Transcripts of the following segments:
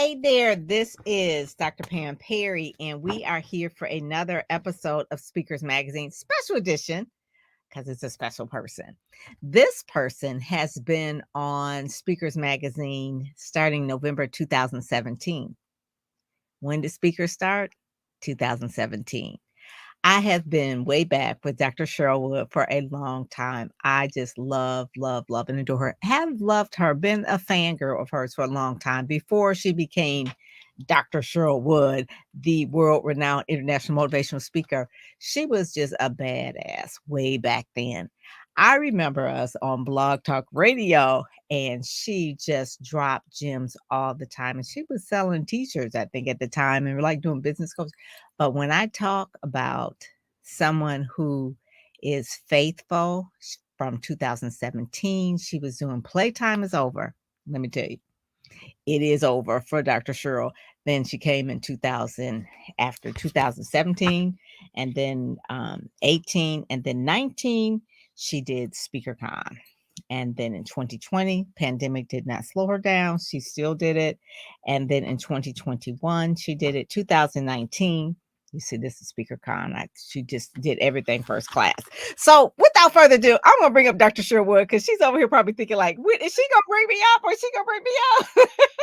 Hey there, this is Dr. Pam Perry, and we are here for another episode of Speakers Magazine Special Edition because it's a special person. This person has been on Speakers Magazine starting November 2017. When did Speakers start? 2017. I have been way back with Dr. Cheryl Wood for a long time. I just love, and adore her. Have loved her, been a fangirl of hers for a long time before she became Dr. Cheryl Wood, the world-renowned international motivational speaker. She was just a badass way back then. I remember us on Blog Talk Radio, and she just dropped gems all the time. And she was selling t-shirts, I think, at the time, and we're like doing business coaching. But when I talk about someone who is faithful from 2017, she was doing Playtime is Over. Let me tell you, it is over for Dr. Cheryl. Then she came in 2000 after 2017, and then 18, and then 19, she did SpeakerCon. And then in 2020, pandemic did not slow her down. She still did it. And then in 2021, she did it. 2019, you see, this is SpeakerCon. She just did everything first class. So without further ado, I'm going to bring up Dr. Cheryl Wood because she's over here probably thinking like, is she going to bring me up or is she going to bring me up?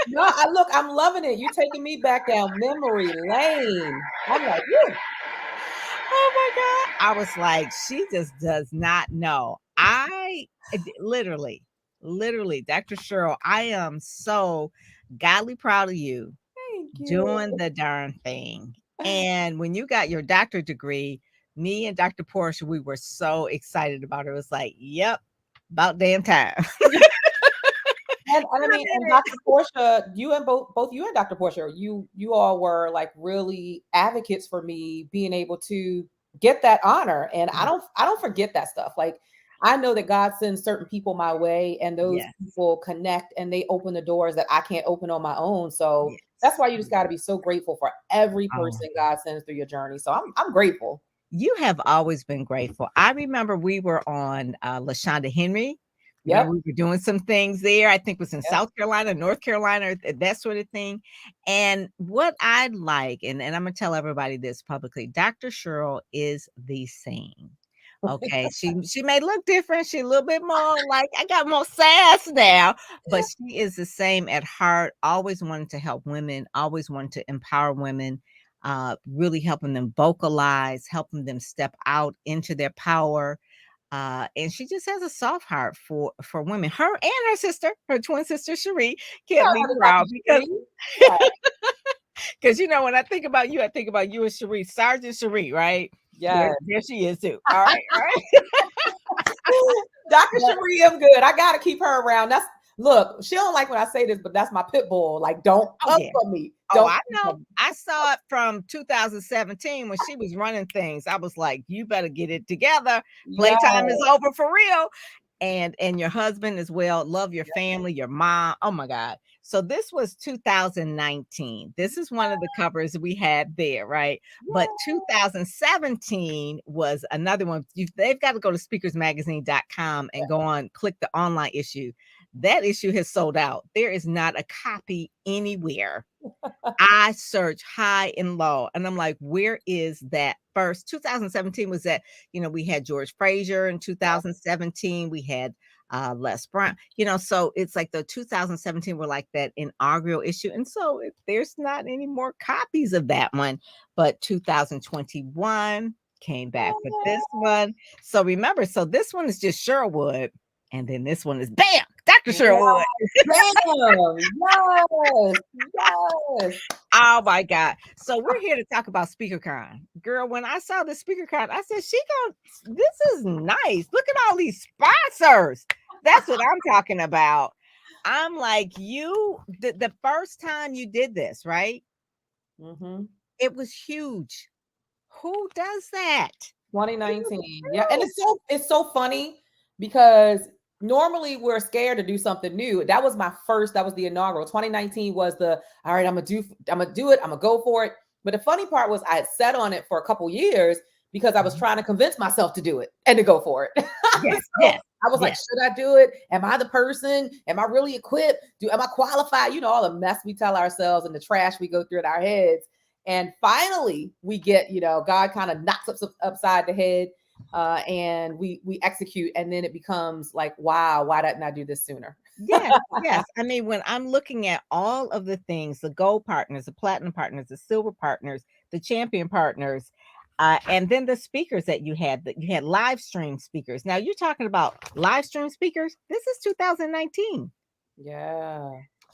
No, I'm loving it. You're taking me back down memory lane. I'm like, woo. Oh my God. I was like, she just does not know. I literally, Dr. Cheryl, I am so godly proud of you. Thank you. Doing the darn thing. And when you got your doctorate degree, me and Dr. Portia, we were so excited about it. It was like, yep, about damn time. And I mean, and Dr. Portia, you and both you and Dr. Portia, you all were like really advocates for me being able to get that honor. And I don't forget that stuff. Like, I know that God sends certain people my way, and those people connect and they open the doors that I can't open on my own. So that's why you just got to be so grateful for every person God sends through your journey. So I'm grateful. You have always been grateful. I remember we were on LaShonda Henry. Yep. We were doing some things there. I think it was in South Carolina, North Carolina, that sort of thing. And what I like, and I'm going to tell everybody this publicly, Dr. Cheryl is the same. Okay. She may look different. She a little bit more like, I got more sass now, but she is the same at heart. Always wanted to help women, always wanted to empower women, really helping them vocalize, helping them step out into their power. And she just has a soft heart for women. Her and her sister, her twin sister Cherie, can't be proud because you know, when I think about you and Cherie, Sergeant Cherie, right? Yeah, there she is too. All right, all right. Dr. Cherie, I'm good. I gotta keep her around. Look, she don't like when I say this, but that's my pit bull. Like, don't come for me. I know. I saw it from 2017 when she was running things. I was like, you better get it together. Playtime is over for real. And your husband as well. Love your family, your mom. Oh my God. So this was 2019. This is one of the covers we had there, right? But 2017 was another one. They've got to go to speakersmagazine.com and go on, click the online issue. That issue has sold out. There is not a copy anywhere. I search high and low, and I'm like, where is that first? 2017 was that, we had George Frazier in 2017. We had Les Brown, so it's like the 2017 were like that inaugural issue. And so there's not any more copies of that one, but 2021 came back with this one. So remember, this one is just Cheryl Wood. And then this one is bam, Dr. Cheryl Wood. Yes. Oh my God. So we're here to talk about SpeakerCon. Girl, when I saw the SpeakerCon, I said, this is nice. Look at all these sponsors. That's what I'm talking about. I'm like, the first time you did this, right? Mm-hmm. It was huge. Who does that? 2019. Yeah. And it's so funny because normally we're scared to do something new. That was the inaugural. 2019 was all right, I'm gonna do it. I'm gonna go for it. But the funny part was I had sat on it for a couple years because I was trying to convince myself to do it and to go for it. Yes, So yes, I was like, yes. should I do it? Am I the person? Am I really equipped? Am I qualified? You know, all the mess we tell ourselves and the trash we go through in our heads. And finally, we get, God kind of knocks us upside the head, and we execute, and then it becomes like, wow, why didn't I do this sooner? Yes, yes. I mean, when I'm looking at all of the things, the gold partners, the platinum partners, the silver partners, the champion partners, and then the speakers that you had live stream speakers. Now you're talking about live stream speakers. This is 2019. Yeah.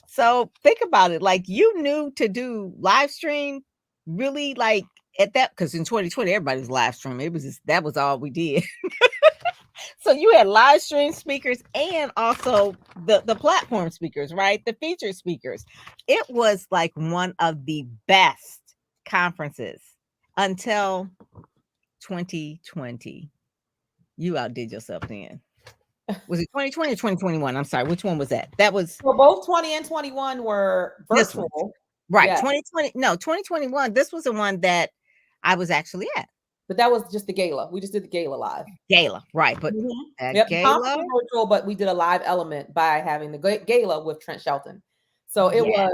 So think about it. Like you knew to do live stream really like at that because in 2020 everybody was live streaming. It was just that was all we did. So you had live stream speakers and also the platform speakers, right? The featured speakers. It was like one of the best conferences until 2020. You outdid yourself then. Was it 2020 or 2021? I'm sorry. Which one was that? That was So both 20 and 21 were this one. virtual. Right. Yeah. 2020. No, 2021. This was the one that I was actually at. But that was just the gala. We just did the gala live. Gala. Right. But at Yep. The conference gala. was virtual, but we did a live element by having the gala with Trent Shelton. So it Yeah.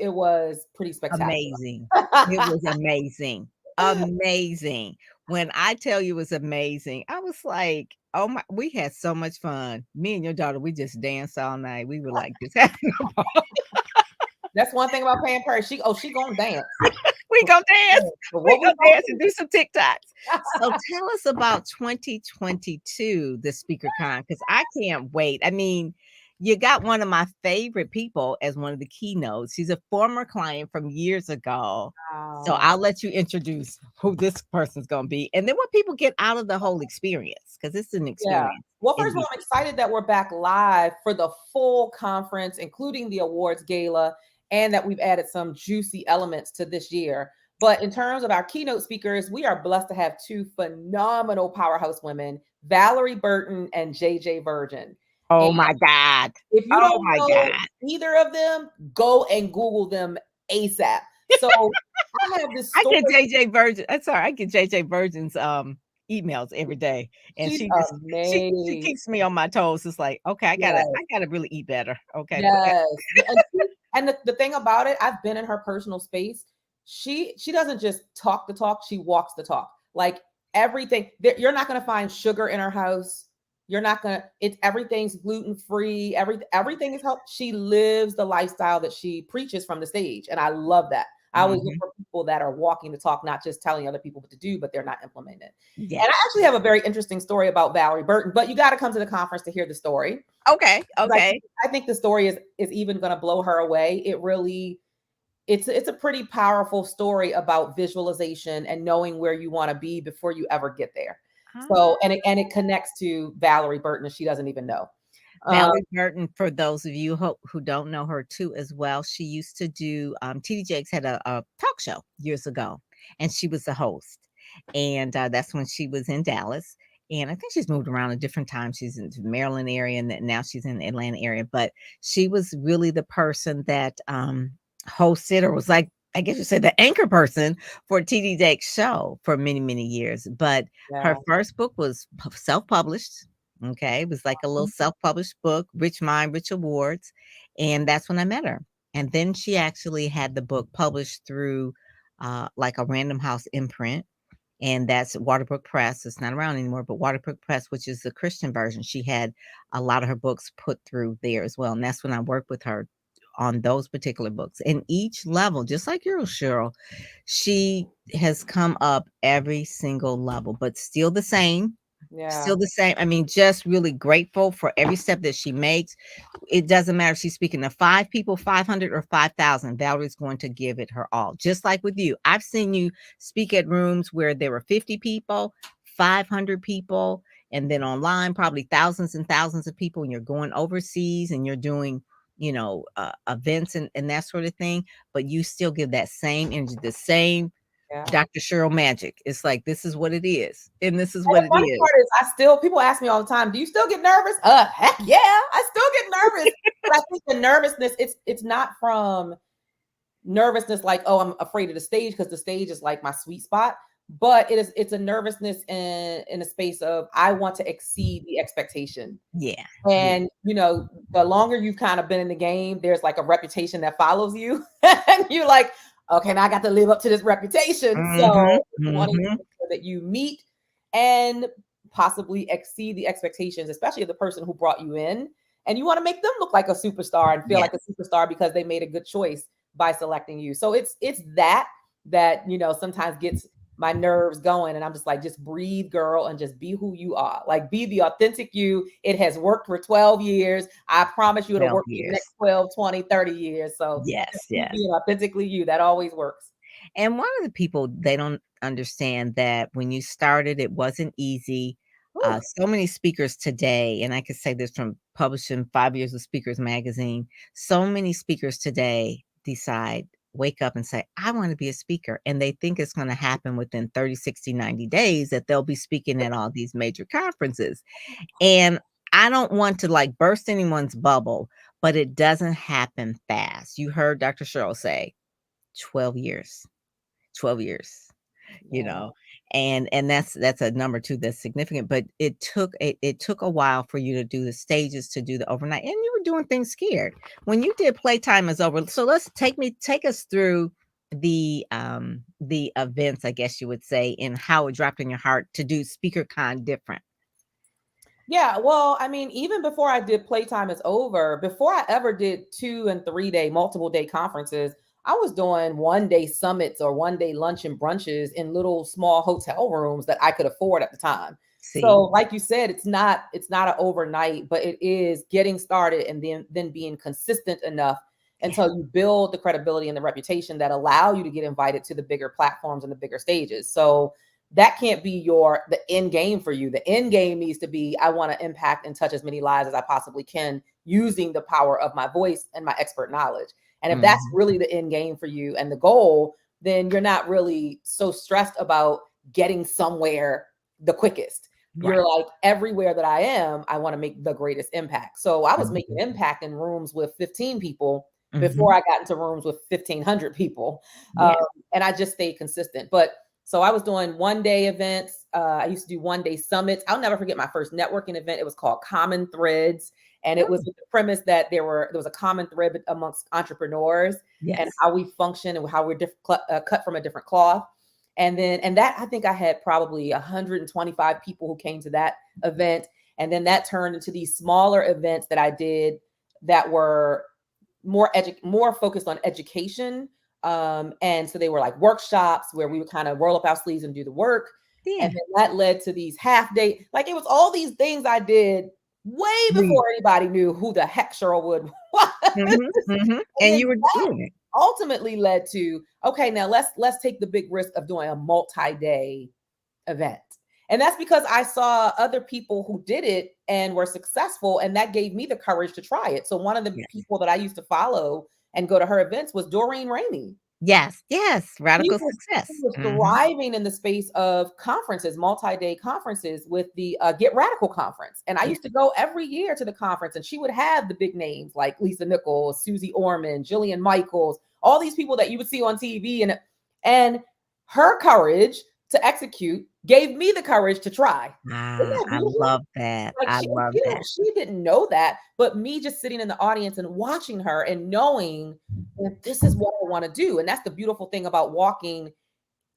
was pretty spectacular. Amazing. It was amazing. Amazing. When I tell you it was amazing, I was like, oh my, we had so much fun. Me and your daughter, we just danced all night. We were like just having a ball. That's one thing about Pam Perry. She gonna dance. We gonna dance. But We what gonna we dance and do some TikToks. So tell us about 2022, the speaker con, because I can't wait. I mean, you got one of my favorite people as one of the keynotes. She's a former client from years ago. So Wow. I'll let you introduce who this person's gonna be, and then what people get out of the whole experience, because it's an Yeah. experience. Well, first of Indeed. all, I'm excited that we're back live for the full conference, including the awards gala, and that we've added some juicy elements to this year. But in terms of our keynote speakers, we are blessed to have two phenomenal powerhouse women, Valerie Burton and JJ Virgin. Oh And my God. if you Oh don't my know God. either of them, go and Google them ASAP. So I have this I story. get JJ Virgin. I'm sorry, I get JJ Virgin's emails every day. And She's she amazing. keeps me on my toes. It's like, okay, Yes. I gotta really eat better. Okay. Yes. And the thing about it, I've been in her personal space. She doesn't just talk the talk, she walks the talk. Like everything, you're not going to find sugar in her house. You're not going to, everything's gluten free. Everything is help. She lives the lifestyle that she preaches from the stage. And I love that. I always look for people that are walking the talk, not just telling other people what to do, but they're not implementing it. Yeah. And I actually have a very interesting story about Valerie Burton, but you got to come to the conference to hear the story. Okay. Okay. I think the story is even going to blow her away. It really, it's a pretty powerful story about visualization and knowing where you want to be before you ever get there. So, and it connects to Valerie Burton, and she doesn't even know. Valerie Burton, for those of you who don't know her too as well, she used to do TD Jakes had a talk show years ago, and she was the host. And that's when she was in Dallas. And I think she's moved around a different times. She's in the Maryland area, and now she's in the Atlanta area. But she was really the person that hosted, or was like, I guess you said, the anchor person for TD Jakes' show for many, many years. But her first book was self-published. Okay, it was like a little self-published book, Rich Mind, Rich Awards, and that's when I met her. And then she actually had the book published through like a Random House imprint, and that's Waterbrook Press. It's not around anymore, but Waterbrook Press, which is the Christian version, she had a lot of her books put through there as well. And that's when I worked with her on those particular books. And each level, just like yours, Cheryl, she has come up every single level, but still the same. Still the same. I mean, just really grateful for every step that she makes. It doesn't matter if she's speaking to 5 people, 500 or 5,000. Valerie's going to give it her all. Just like with you. I've seen you speak at rooms where there were 50 people, 500 people, and then online, probably thousands and thousands of people, and you're going overseas and you're doing, events and that sort of thing. But you still give that same energy, the same Dr. Cheryl magic. It's like, this is what it is. And this is what it is. Part is, people ask me all the time, do you still get nervous? Heck yeah, I still get nervous. But I think the nervousness, it's not from nervousness like, oh, I'm afraid of the stage, because the stage is like my sweet spot. but it's a nervousness in a space of I want to exceed the expectation. Yeah. Yeah. And, the longer you've kind of been in the game, there's like a reputation that follows you. And you're like, okay, now I got to live up to this reputation. Mhm. So wanting to Mhm. make sure that you meet and possibly exceed the expectations, especially of the person who brought you in. And you want to make them look like a superstar and feel Yes. like a superstar because they made a good choice by selecting you. So it's that sometimes gets my nerves going, and I'm just like, just breathe, girl, and just be who you are. Like, be the authentic you. It has worked for 12 years. I promise you it'll 12 work for the years. next 12, 20, 30 years. So just Yes, keep yes. being authentically you. That always works. And one of the people, they don't understand that when you started, it wasn't easy. Ooh, So many speakers today, and I could say this from publishing 5 years of Speakers Magazine, so many speakers today decide, wake up and say, I want to be a speaker. And they think it's going to happen within 30, 60, 90 days that they'll be speaking at all these major conferences. And I don't want to like burst anyone's bubble, but it doesn't happen fast. You heard Dr. Cheryl say 12 years. 12 years, you yeah. know, and that's a number too that's significant, but it took a while for you to do the stages, to do the overnight, and you were doing things scared. When you did Playtime is Over, so let's take us through the events, I guess you would say, and how it dropped in your heart to do SpeakerCon different. Yeah, well, I mean, even before I did Playtime is Over, before I ever did 2 and 3 day, multiple day conferences, I was doing 1 day summits or 1 day lunch and brunches in little small hotel rooms that I could afford at the time. See? So, like you said, it's not an overnight, but it is getting started and then being consistent enough Yeah. until you build the credibility and the reputation that allow you to get invited to the bigger platforms and the bigger stages. So that can't be the end game for you. The end game needs to be, I want to impact and touch as many lives as I possibly can using the power of my voice and my expert knowledge. And if that's Mhm. really the end game for you and the goal, then you're not really so stressed about getting somewhere the quickest. Right. You're like, everywhere that I am, I want to make the greatest impact. So I was making Mhm. impact in rooms with 15 people before Mhm. I got into rooms with 1,500 people. Um, Yeah. and I just stayed consistent. But so I was doing 1 day events. I used to do 1 day summits. I'll never forget my first networking event. It was called Common Threads. And it was Oh, with the premise that there was a common thread amongst entrepreneurs and yes. how we function and how we're cut from a different cloth. And that, I think I had probably 125 people who came to that event. And then that turned into these smaller events that I did that were more focused on education. And so they were like workshops where we would kind of roll up our sleeves and do the work. And Yeah. then that led to these half day, like it was all these things I did way We before anybody knew who the heck Cheryl Wood was. Mhm. Mhm. And And then you were that doing it. ultimately led to, okay, now let's take the big risk of doing a multi-day event. And that's because I saw other people who did it and were successful, and that gave me the courage to try it. So one of the Yes. people that I used to follow and go to her events was Doreen Rainey. Yes, yes, He radical was he success. was Mhm. thriving in the space of conferences, multi-day conferences with the Get Radical conference. And I Yeah. used to go every year to the conference, and she would have the big names like Lisa Nichols, Susie Orman, Jillian Michaels, all these people that you would see on TV. And her courage to execute gave me the courage to try. Isn't Ah, that I beautiful? love that. Like I she love she that. she didn't know that, but me just sitting in the audience and watching her and knowing that this is what I want to do. And that's the beautiful thing about walking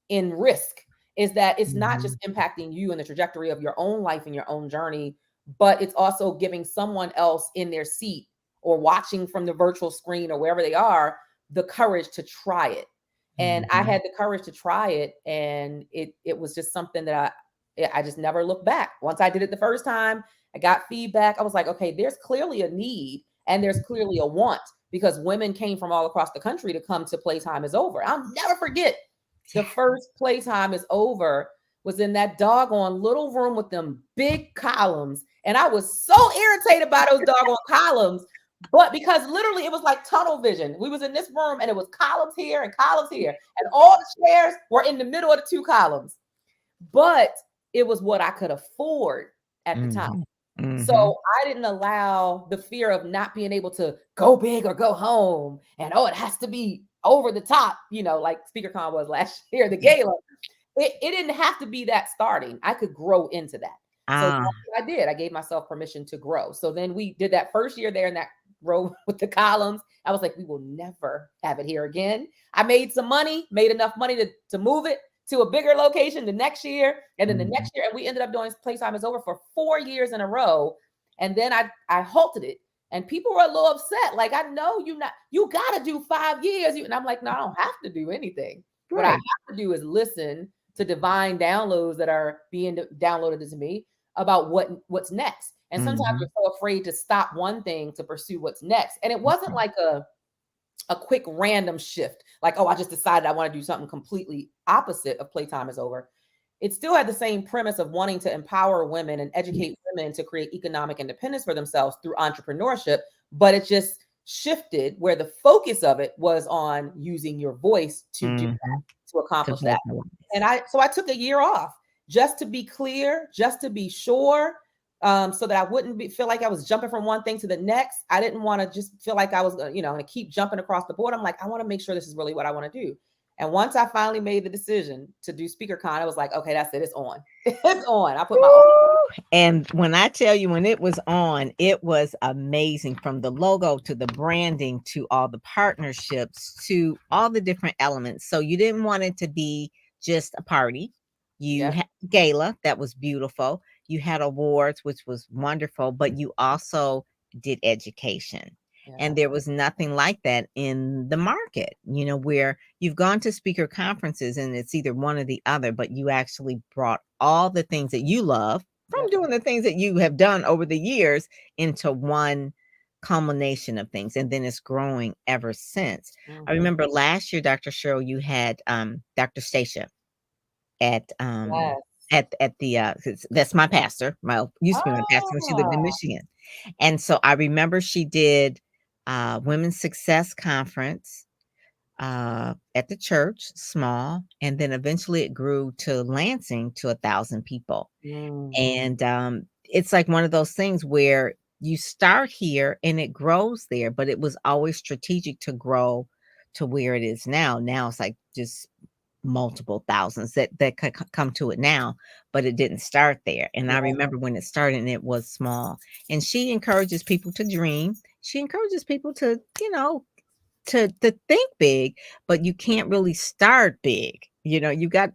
in risk, is that it's not just Mhm. impacting you and the trajectory of your own life and your own journey, but it's also giving someone else in their seat or watching from the virtual screen or wherever they are the courage to try it. And I Mhm. had the courage to try it, and it was just something that I just never looked back. Once I did it the first time, I got feedback. I was like, okay, there's clearly a need and there's clearly a want, because women came from all across the country to come to Playtime is Over. I'll never forget the Yeah. first Playtime is Over was in that doggone little room with them big columns. And I was so irritated by those doggone columns. But because literally it was like tunnel vision. We was in this room and it was columns here and columns here. And all the chairs were in the middle of the two columns. But it was what I could afford at the time. Mhm. So Mhm. I didn't allow the fear of not being able to go big or go home. And oh, it has to be over the top, like SpeakerCon was last year, the Yeah. gala. it didn't have to be that starting. I could grow into that. So that's Ah. what I did. I gave myself permission to grow. So then we did that first year there in that row with the columns. I was like, we will never have it here again. I made some money, made enough money to move it to a bigger location the next year. And then the Mhm. next year, and we ended up doing Playtime is Over for 4 years in a row. And then I halted it. And people were a little upset. Like, I know you got to do 5 years. And I'm like, no, I don't have to do anything. What I have Right. to do is listen to divine downloads that are being downloaded to me about what's next. And sometimes we're Mhm. so afraid to stop one thing to pursue what's next. And it wasn't Mhm. like a quick random shift, like, oh, I just decided I want to do something completely opposite of Playtime is Over. It still had the same premise of wanting to empower women and educate women to create economic independence for themselves through entrepreneurship, but it just shifted where the focus of it was on using your voice to do Mhm. that, to To accomplish that. And vocalize. I took a year off just to be clear, just to be sure, so that I wouldn't feel like I was jumping from one thing to the next. I didn't want to just feel like I was, going to keep jumping across the board. I'm like, I want to make sure this is really what I want to do. And once I finally made the decision to do SpeakerCon, I was like, okay, that's it. It's on. It's on. I put my own. And when I tell you, when it was on, it was amazing, from the logo to the branding to all the partnerships to all the different elements. So you didn't want it to be just a party. You Yeah. had gala, that was beautiful. You had awards, which was wonderful, but you also did education. And Yeah. there was nothing like that in the market, where you've gone to speaker conferences and it's either one or the other, but you actually brought all the things that you love from Yep. doing the things that you have done over the years into one culmination of things, and then it's growing ever since. I Mhm. remember last year, Dr. Cheryl, you had Dr. Stacia at Yes. the 'cause that's my pastor, my used to be my pastor when she lived in Ah. Michigan. And so I remember she did women's success conference at the church, small, and then eventually it grew to Lansing to 1,000 people. Mm. And, it's like one of those things where you start here and it grows there, but it was always strategic to grow to where it is now. Now it's like just multiple thousands that come to it now, but it didn't start there. And I Yeah. remember when it started and it was small. And she encourages people to dream. She encourages people to, to think big, but you can't really start big. You got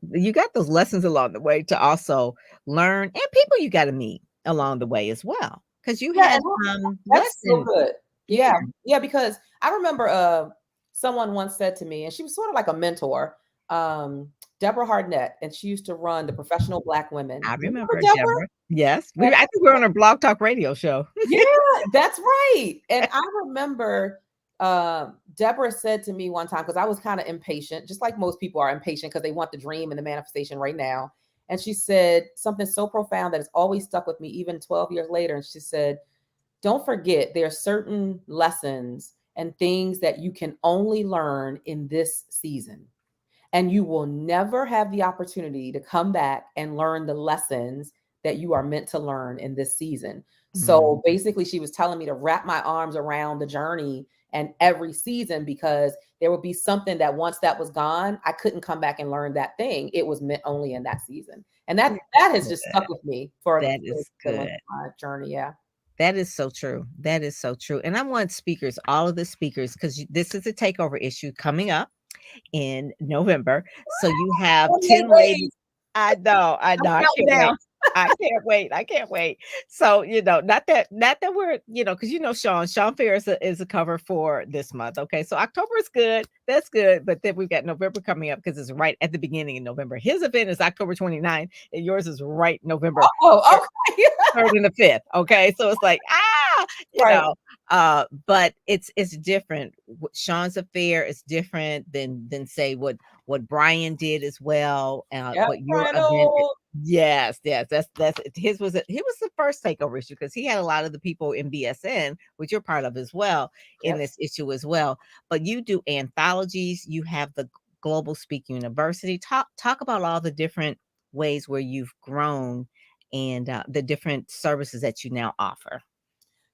those lessons along the way to also learn, and people you got to meet along the way as well, because you Yeah, had and less that's so than. good. Yeah. Yeah. Yeah, because I remember someone once said to me, and she was sort of like a mentor, Deborah Hardnett, and she used to run the Professional Black Women. I You remember remember Deborah? Deborah. Yes, And I think we were on a Blog Talk Radio show. yeah, that's right. And I remember Deborah said to me one time, because I was kind of impatient, just like most people are impatient because they want the dream and the manifestation right now. And she said something so profound that has always stuck with me, even 12 years later. And she said, don't forget, there are certain lessons and things that you can only learn in this season. And you will never have the opportunity to come back and learn the lessons that you are meant to learn in this season. Mhm. So basically, she was telling me to wrap my arms around the journey and every season, because there would be something that once that was gone, I couldn't come back and learn that thing. It was meant only in that season. And that has just stuck with me That for is the length good. of my journey. Yeah. That is so true. That is so true. And I want speakers, all of the speakers, because this is a takeover issue coming up in November. So you have 28 10 ladies. days. I I'm know, I counting can't wait. down. I can't wait. I can't wait. So, not that we're, because Sean Fair is a cover for this month. Okay. So October is good. That's good. But then we've got November coming up because it's right at the beginning of November. His event is October 29th, and yours is right November Oh, okay. 3rd and the 5th. Okay. So it's like, you Right. know, but it's different. Sean's affair is different than say what Brian did as well. Yep. What your event Final. Yes, yes, that's he was the first takeover issue because he had a lot of the people in BSN, which you're part of as well, in Yep. this issue as well. But you do anthologies, you have the Global Speak University. Talk about all the different ways where you've grown and the different services that you now offer.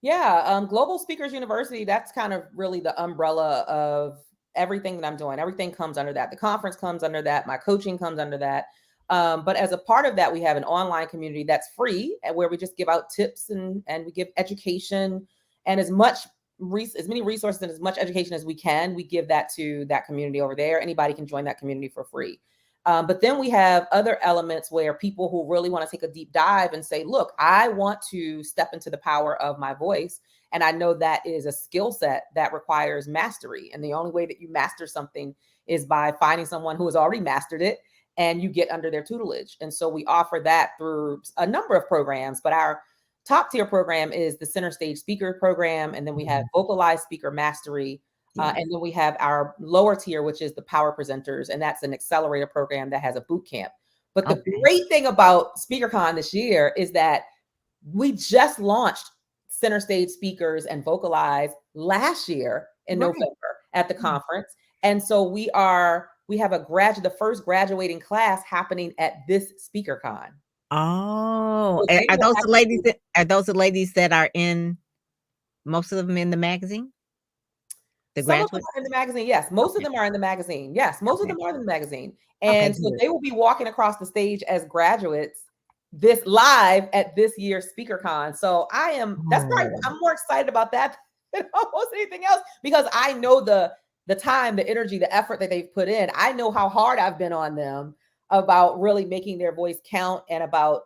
Yeah. Global Speakers University, that's kind of really the umbrella of everything that I'm doing. Everything comes under that. The conference comes under that. My coaching comes under that. But as a part of that, we have an online community that's free and where we just give out tips and we give education and as many resources and as much education as we can. We give that to that community over there. Anybody can join that community for free. But then we have other elements where people who really want to take a deep dive and say, look, I want to step into the power of my voice. And I know that is a skill set that requires mastery. And the only way that you master something is by finding someone who has already mastered it and you get under their tutelage. And so we offer that through a number of programs, but our top tier program is the Center Stage Speaker Program. And then we have Vocalized Speaker Mastery. And then we have our lower tier, which is the Power Presenters. And that's an accelerator program that has a boot camp. But the great thing about SpeakerCon this year is that we just launched Center Stage Speakers and Vocalize last year in November at the conference. And so we have the first graduating class happening at this SpeakerCon. Oh, so are those the ladies that are in, most of them in the magazine? The Some of them are in the magazine. Yes. Most of them are in the magazine. Yes. Most of them are in the magazine. And so they will be walking across the stage as graduates this live at this year's SpeakerCon. So I'm more excited about that than almost anything else because I know the time, the energy, the effort that they've put in. I know how hard I've been on them about really making their voice count and about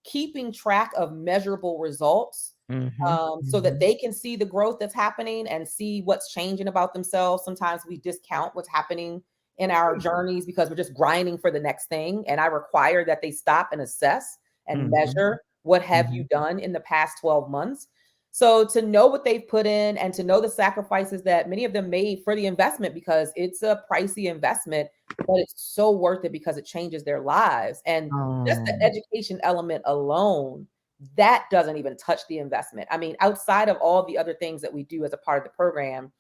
keeping track of measurable results. So that they can see the growth that's happening and see what's changing about themselves. Sometimes we discount what's happening in our journeys because we're just grinding for the next thing. And I require that they stop and assess and measure what have you done in the past 12 months. So to know what they've put in and to know the sacrifices that many of them made for the investment, because it's a pricey investment, but it's so worth it because it changes their lives. And just the education element alone, that doesn't even touch the investment. I mean, outside of all the other things that we do as a part of the program,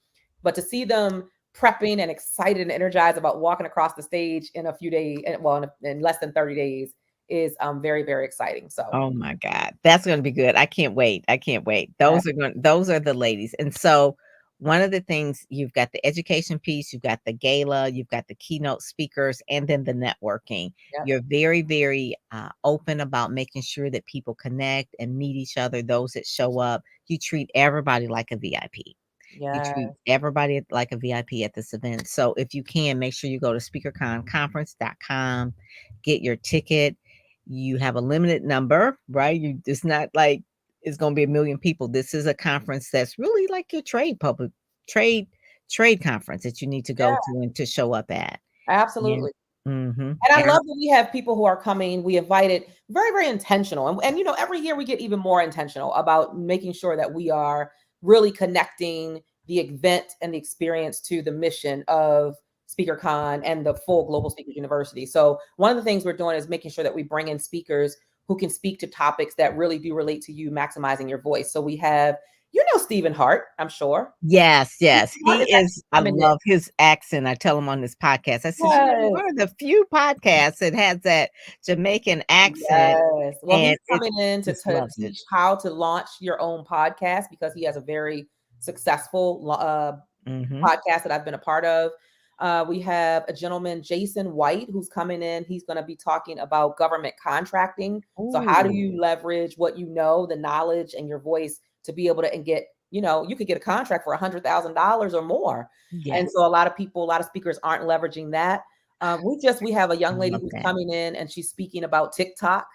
but to see them prepping and excited and energized about walking across the stage in a few days, in less than 30 days is very, very exciting. So, oh my God, that's going to be good. I can't wait. Those are the ladies. And so one of the things, you've got the education piece, you've got the gala, you've got the keynote speakers, and then the networking. You're very, very open about making sure that people connect and meet each other, those that show up. You treat everybody like a VIP. You treat everybody like a VIP at this event. So if you can, make sure you go to speakerconconference.com, get your ticket. You have a limited number, right? It's not like it's going to be 1 million people. This is a conference that's really like your trade conference that you need to go to and to show up at. Absolutely. And I love that we have people who are coming. We invited very, very intentional. And every year we get even more intentional about making sure that we are really connecting the event and the experience to the mission of SpeakerCon and the full Global Speakers University. So one of the things we're doing is making sure that we bring in speakers who can speak to topics that really do relate to you maximizing your voice. So we have, Stephen Hart, I'm sure. Yes. He is. I love his accent. I tell him on this podcast. I said, one of the few podcasts that has that Jamaican accent. Yes. Well, he's coming in to teach how to launch your own podcast because he has a very successful podcast that I've been a part of. We have a gentleman, Jason White, who's coming in. He's going to be talking about government contracting. So how do you leverage what you know, the knowledge and your voice to be able to get, you could get a contract for $100,000 or more. And so a lot of speakers aren't leveraging that. We have a young lady who's coming in and she's speaking about TikTok,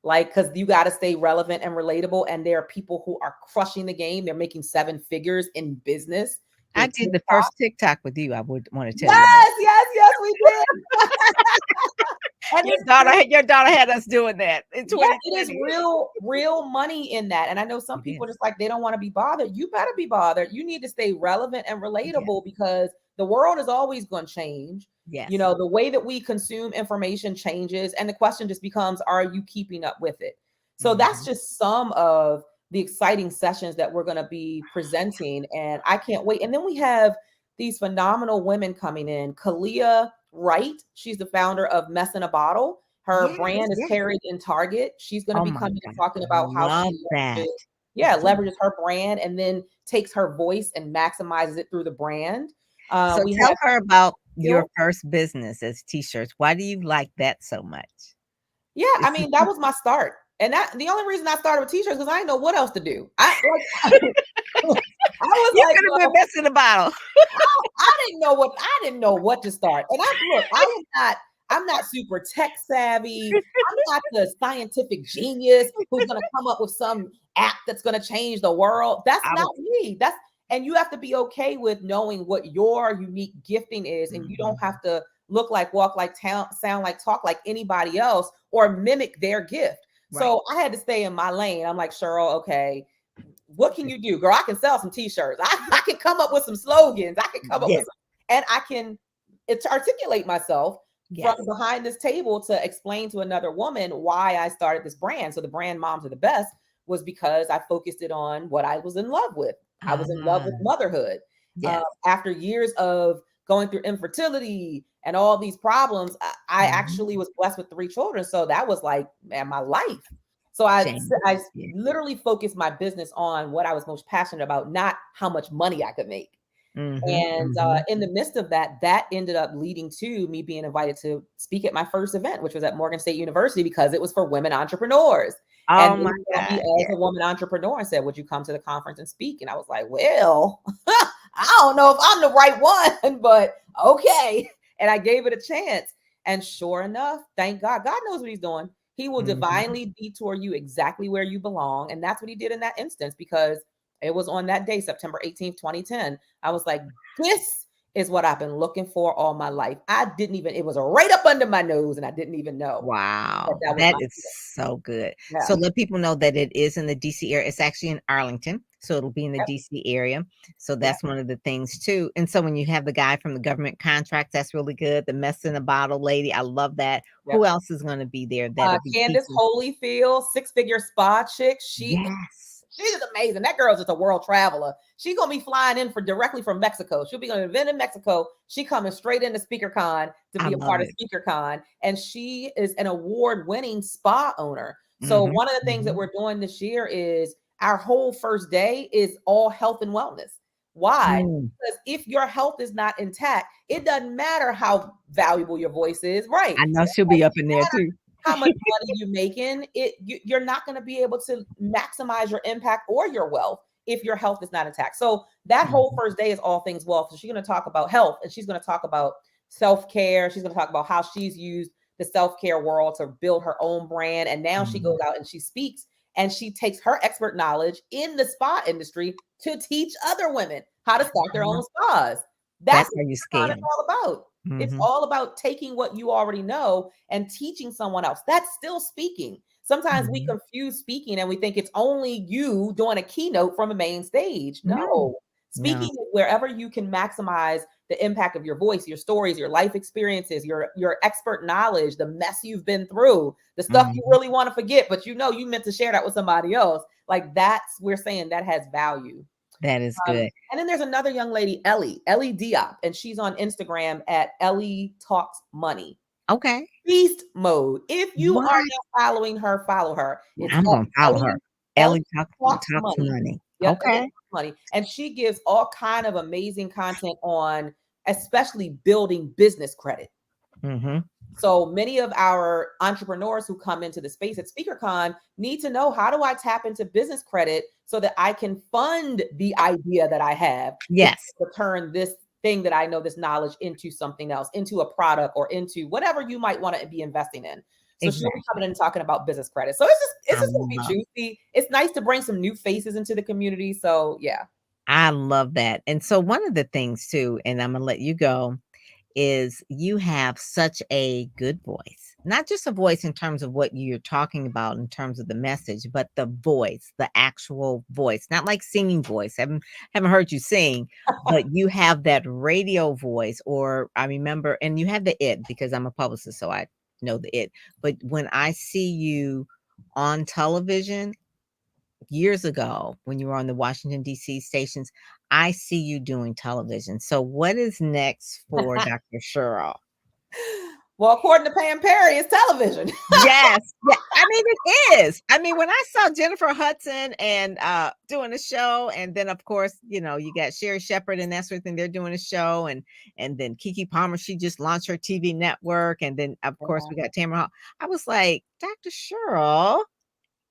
because you got to stay relevant and relatable. And there are people who are crushing the game. They're making 7 figures in business. I did the first TikTok with you. I would want to tell you. Yes, we did. And your daughter had us doing that. It is real money in that. And I know some people just they don't want to be bothered. You better be bothered. You need to stay relevant and relatable because the world is always going to change. Yes. The way that we consume information changes. And the question just becomes, are you keeping up with it? So that's just some of the exciting sessions that we're going to be presenting. And I can't wait. And then we have these phenomenal women coming in. Kalia Wright, she's the founder of Mess in a Bottle. Her brand is carried in Target. She's going to be coming and talking about how she leverages her brand and then takes her voice and maximizes it through the brand. So tell her about your first business as t-shirts. Why do you like that so much? Yeah, I mean, that was my start. And that the only reason I started with t-shirts because I didn't know what else to do. I was You like, could have well, been missing the bottle. I didn't know what to start. And I'm not super tech savvy. I'm not the scientific genius who's gonna come up with some app that's gonna change the world. That's I was not me. And you have to be okay with knowing what your unique gifting is, and you Mhm. don't have to look like, walk like, sound like, talk like anybody else or mimic their gift. Right. So I had to stay in my lane. I'm like, Cheryl, okay, what can you do, girl? I can sell some t-shirts. I can come up with some slogans. I can come up with Yes. some, and I can articulate myself from Yes. behind this table to explain to another woman why I started this brand. So the brand Moms Are the Best was because I focused it on what I was in love with. I was in love Ah, with motherhood. yes. After years of going through infertility and all these problems, I Mhm. actually was blessed with 3 children. So that was like, man, my life. So I Yeah. literally focused my business on what I was most passionate about, not how much money I could make. Mhm. And Mhm. in the midst of that, that ended up leading to me being invited to speak at my first event, which was at Morgan State University because it was for women entrepreneurs. And Oh they my saw me God. as Yeah. a woman entrepreneur and said, would you come to the conference and speak? And I was like, well, I don't know if I'm the right one, but okay. And I gave it a chance. And sure enough, thank God, God knows what he's doing. He will Mhm. divinely detour you exactly where you belong. And that's what he did in that instance because it was on that day, September 18th, 2010. I was like, this is what I've been looking for all my life. I didn't even, it was right up under my nose and I didn't even know that Wow, that was that my is gift. so good. So Yeah. let people know that it is in the DC area. It's actually in Arlington, so it'll be in the Yep. DC area. So Yep. that's one of the things too. And so when you have the guy from the government contracts, that's really good. The mess in a bottle lady, I love that. Who Yep. else is going to be there that'll be Candace teaching? Holyfield, 6-figure spa chick. Yes, She's amazing. That girl's just a world traveler. She's gonna be flying in for directly from Mexico. She'll be going to event in Mexico. She coming straight into SpeakerCon to I be a love part of it. SpeakerCon, and she is an award-winning spa owner. So Mhm, one of the things that mhm, we're doing this year is our whole first day is all health and wellness. Why? mm. Because if your health is not intact, it doesn't matter how valuable your voice is, right? I know she'll be up in there too. How much money you're making, you're not going to be able to maximize your impact or your wealth if your health is not intact. So that whole Mhm, first day is all things wealth. So she's going to talk about health and she's going to talk about self-care. She's going to talk about how she's used the self-care world to build her own brand. And now she goes mhm, out and she speaks and she takes her expert knowledge in the spa industry to teach other women how to start their uh-huh. own spas. That's That's how what you it's scale. all about. It's Mhm, all about taking what you already know and teaching someone else. That's still speaking. Sometimes we mhm. confuse speaking and we think it's only you doing a keynote from a main stage. No, No. no. Speaking is wherever you can maximize the impact of your voice, your stories, your life experiences, your expert knowledge, the mess you've been through, the stuff you Mhm. really want to forget, but you know you meant to share that with somebody else. Like that's we're saying that has value. That is good. And then there's another young lady, Ellie Diop, and she's on Instagram at Ellie Talks Money. Okay. Beast mode. If you are What? not following her, follow her. It's I'm gonna follow her. Ellie Ellie Talks talks Money. money. Yep, Ellie Okay. Talks Money. And she gives all kind of amazing content on especially building business credit. Mhm. So many of our entrepreneurs who come into the space at SpeakerCon need to know, how do I tap into business credit so that I can fund the idea that I have to be Yes. able to turn this thing that I know, this knowledge, into something else, into a product or into whatever you might want to be investing in. So she'll be coming Exactly. in and talking about business credit. So it's I just gonna be love juicy. It's nice to bring some new faces into the community. So yeah. I love that. And so one of the things too, and I'm gonna let you go, is you have such a good voice. Not just a voice in terms of what you're talking about in terms of the message, but the voice, the actual voice, not like singing voice. Haven't heard you sing, but you have that radio voice, or I remember, and you have the it because I'm a publicist, so I know the it. But when I see you on television years ago when you were on the Washington, D.C. stations, I see you doing television. So what is next for Dr. Cheryl? Well, according to Pam Perry, it's television. Yes. Yeah. I mean, it is. I mean, when I saw Jennifer Hudson and doing a show, and then of course, you got Sherry Shepherd and that sort of thing, they're doing a show, and then Kiki Palmer, she just launched her TV network, and then of course we got Tamara Hall. I was like, Dr. Cheryl,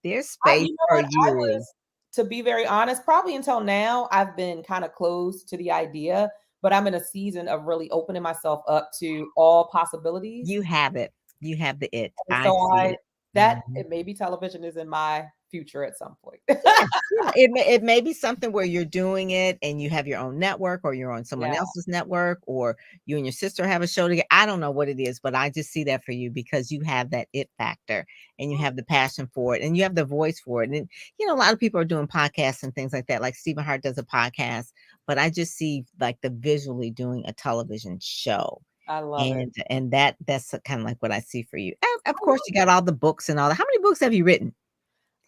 there's space You know for what? I you. was, to be very honest, probably until now, I've been kind of closed to the idea, but I'm in a season of really opening myself up to all possibilities. You have it. You have the it. And I so see it. that Mhm. it maybe television is in my future at some point. Yeah, it may be something where you're doing it and you have your own network, or you're on someone Yeah, else's network, or you and your sister have a show together. I don't know what it is, but I just see that for you because you have that it factor, and you have the passion for it, and you have the voice for it. And a lot of people are doing podcasts and things like that. Like Stephen Hart does a podcast, but I just see like the visually doing a television show. I love it. And that's kind of like what I see for you. And of course, you got all the books and all that. How many books have you written?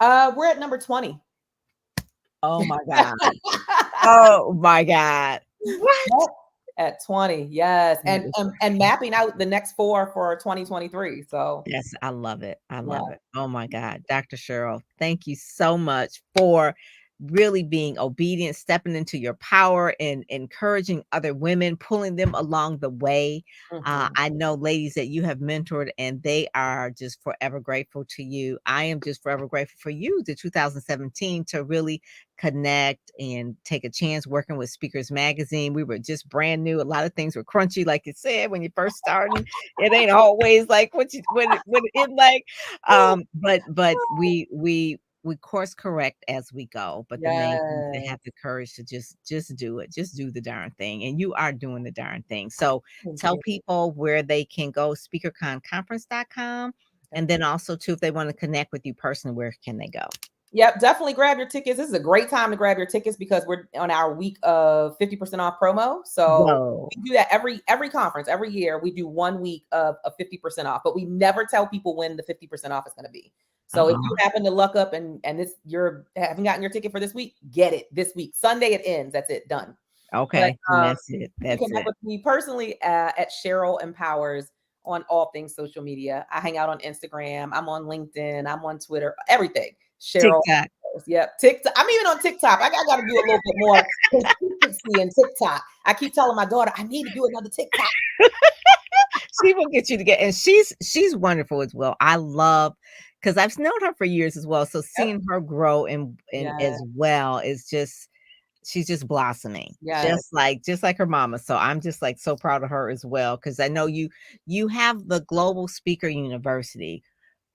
We're at number 20. Oh my God. Oh my God. What? Yep, at 20, yes, That is and mapping out the next 4 for 2023, so, Yes, I love it. I yeah, love it. Oh my God. Dr. Cheryl, thank you so much for really being obedient, stepping into your power, and encouraging other women, pulling them along the way. mhm, I know ladies that you have mentored, and they are just forever grateful to you. I am just forever grateful for you, the 2017, to really connect and take a chance working with Speakers Magazine. We were just brand new. A lot of things were crunchy, like you said, when you first started. It ain't always like what it like. But we course correct as we go. But the main thing is to yes, have the courage to just do it. Just do the darn thing. And you are doing the darn thing. So thank tell you. people where they can go, speakerconconference.com. And then also too, if they want to connect with you personally, where can they go? Yep, definitely grab your tickets. This is a great time to grab your tickets because we're on our week of 50% off promo. So Whoa. we do that every conference, every year. We do 1 week of 50% off, but we never tell people when the 50% off is going to be. So if you Uh-huh. happen to luck up and this you're haven't gotten your ticket for this week, get it this week. Sunday it ends. That's it, done. But Okay. And that's it. you can That's connect it. with me personally at Cheryl Empowers on all things social media. I hang out on Instagram. I'm on LinkedIn. I'm on Twitter. Everything. Cheryl. TikTok. Yep. TikTok. I'm even on TikTok. I got to do a little bit more consistency in TikTok. I keep telling my daughter I need to do another TikTok. She will get you to get, and she's wonderful as well. I love, because I've known her for years as well. So Yep. seeing her grow and Yeah. as well is just, she's just blossoming, Yes. just like her mama. So I'm just like so proud of her as well, because I know you have the Global Speaker University.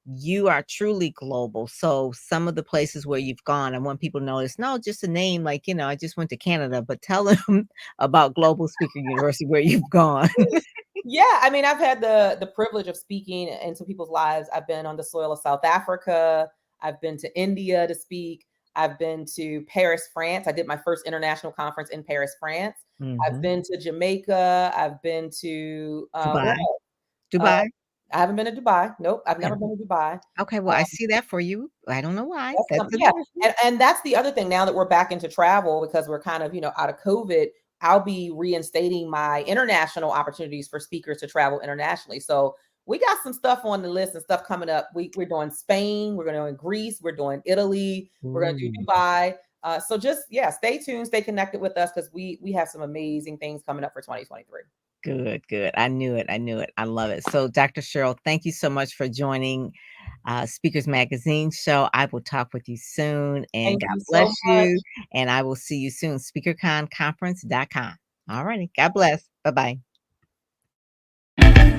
You are truly global. So some of the places where you've gone, I want people to know it's not just a name, like, I just went to Canada, but tell them about Global Speaker University where you've gone. Yeah, I mean, I've had the privilege of speaking into people's lives. I've been on the soil of South Africa. I've been to India to speak. I've been to Paris, France. I did my first international conference in Paris, France. I've Mhm. been to Jamaica. I've been to where Dubai. else? Uh, Dubai? I haven't been to Dubai. Nope, I've Okay. never been to Dubai. Okay, well, I Um, see that for you. I don't know why. that's That's yeah, another thing. and that's the other thing. Now that we're back into travel because we're kind of out of COVID, I'll be reinstating my international opportunities for speakers to travel internationally. So we got some stuff on the list and stuff coming up. We're doing Spain, we're going to do Greece, we're doing Italy, we're going to do Ooh, Dubai. So just stay tuned, stay connected with us because we have some amazing things coming up for 2023. good, good. I knew it. I knew it. I love it. So, Dr. Cheryl, thank you so much for joining Speakers Magazine show. I will talk with you soon, and Thank God you so bless much. you. And I will see you soon. SpeakerConConference.com. All righty. God bless. Bye bye.